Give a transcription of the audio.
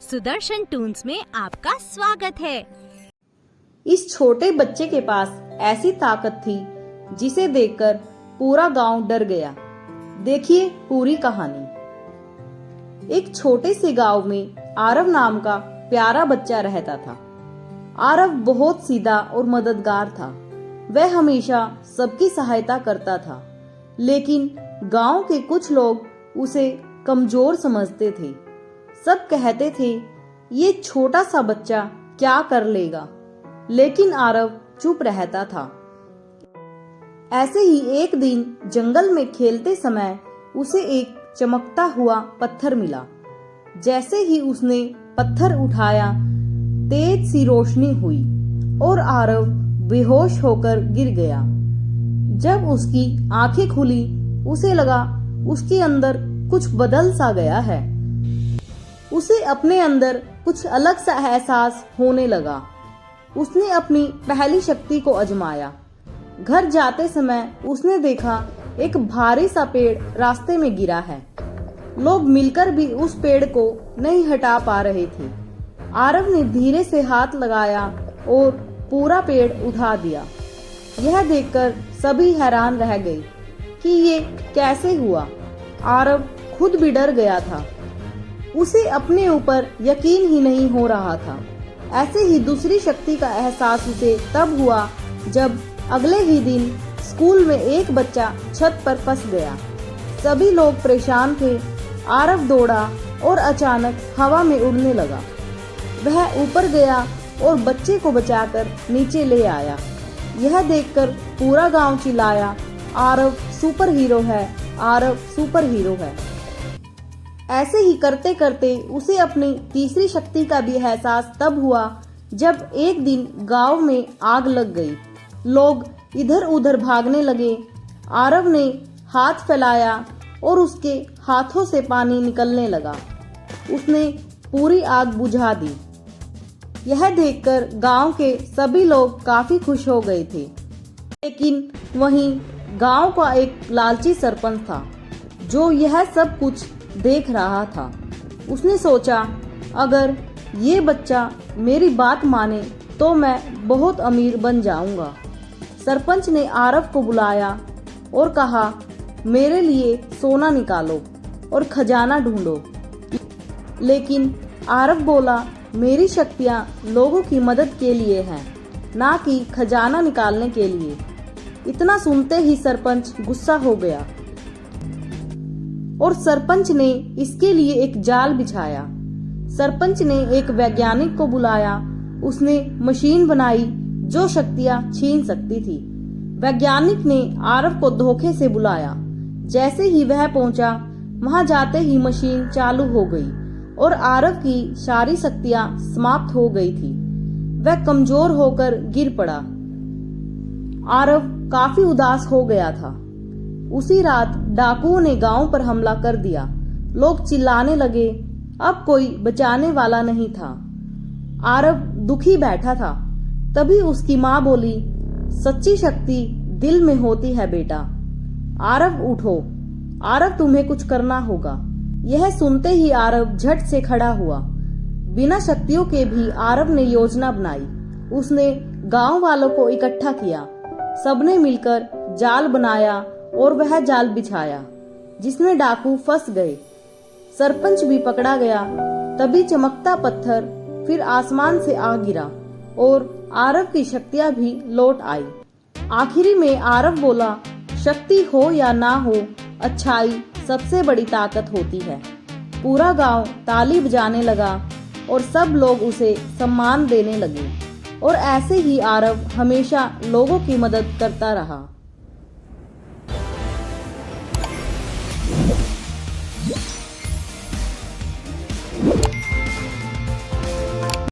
Sudarshan Toons में आपका स्वागत है। इस छोटे बच्चे के पास ऐसी ताकत थी जिसे देखकर पूरा गांव डर गया। देखिए पूरी कहानी। एक छोटे से गांव में आरव नाम का प्यारा बच्चा रहता था। आरव बहुत सीधा और मददगार था। वह हमेशा सबकी सहायता करता था, लेकिन गांव के कुछ लोग उसे कमजोर समझते थे। सब कहते थे ये छोटा सा बच्चा क्या कर लेगा, लेकिन आरव चुप रहता था। ऐसे ही एक दिन जंगल में खेलते समय उसे एक चमकता हुआ पत्थर मिला। जैसे ही उसने पत्थर उठाया, तेज सी रोशनी हुई और आरव बेहोश होकर गिर गया। जब उसकी आंखें खुली, उसे लगा उसके अंदर कुछ बदल सा गया है। उसे अपने अंदर कुछ अलग सा एहसास होने लगा। उसने अपनी पहली शक्ति को आजमाया। घर जाते समय उसने देखा एक भारी सा पेड़ रास्ते में गिरा है। लोग मिलकर भी उस पेड़ को नहीं हटा पा रहे थे। आरव ने धीरे से हाथ लगाया और पूरा पेड़ उठा दिया। यह देखकर सभी हैरान रह गए कि ये कैसे हुआ। आरव खुद भी डर गया था। उसे अपने ऊपर यकीन ही नहीं हो रहा था। ऐसे ही दूसरी शक्ति का एहसास उसे तब हुआ जब अगले ही दिन स्कूल में एक बच्चा छत पर फंस गया। सभी लोग परेशान थे। आरव दौड़ा और अचानक हवा में उड़ने लगा। वह ऊपर गया और बच्चे को बचाकर नीचे ले आया। यह देखकर पूरा गांव चिल्लाया, आरव सुपर हीरो है, आरव सुपर हीरो है। ऐसे ही करते करते उसे अपनी तीसरी शक्ति का भी एहसास तब हुआ जब एक दिन गांव में आग लग गई। लोग इधर उधर भागने लगे। आरव ने हाथ फैलाया और उसके हाथों से पानी निकलने लगा। उसने पूरी आग बुझा दी। यह देखकर गांव के सभी लोग काफी खुश हो गए थे। लेकिन वहीं गांव का एक लालची सरपंच था जो यह सब कुछ देख रहा था। उसने सोचा, अगर ये बच्चा मेरी बात माने तो मैं बहुत अमीर बन जाऊंगा। सरपंच ने आरव को बुलाया और कहा, मेरे लिए सोना निकालो और खजाना ढूंढो। लेकिन आरव बोला, मेरी शक्तियाँ लोगों की मदद के लिए हैं, ना कि खजाना निकालने के लिए। इतना सुनते ही सरपंच गुस्सा हो गया और सरपंच ने इसके लिए एक जाल बिछाया। सरपंच ने एक वैज्ञानिक को बुलाया। उसने मशीन बनाई जो शक्तियां छीन सकती थी। वैज्ञानिक ने आरव को धोखे से बुलाया। जैसे ही वह पहुंचा, वहां जाते ही मशीन चालू हो गई और आरव की सारी शक्तियां समाप्त हो गई थी। वह कमजोर होकर गिर पड़ा। आरव काफी उदास हो गया था। उसी रात डाकुओं ने गांव पर हमला कर दिया। लोग चिल्लाने लगे। अब कोई बचाने वाला नहीं था। आरव दुखी बैठा था। तभी उसकी माँ बोली, सच्ची शक्ति दिल में होती है बेटा। आरव उठो, आरव तुम्हें कुछ करना होगा। यह सुनते ही आरव झट से खड़ा हुआ। बिना शक्तियों के भी आरव ने योजना बनाई। उसने गांव वालों को इकट्ठा किया। सबने मिलकर जाल बनाया और वह जाल बिछाया जिसमें डाकू फंस गए। सरपंच भी पकड़ा गया। तभी चमकता पत्थर फिर आसमान से आ गिरा और आरव की शक्तियां भी लौट आई। आखिरी में आरव बोला, शक्ति हो या ना हो, अच्छाई सबसे बड़ी ताकत होती है। पूरा गांव ताली बजाने लगा और सब लोग उसे सम्मान देने लगे। और ऐसे ही आरव हमेशा लोगों की मदद करता रहा।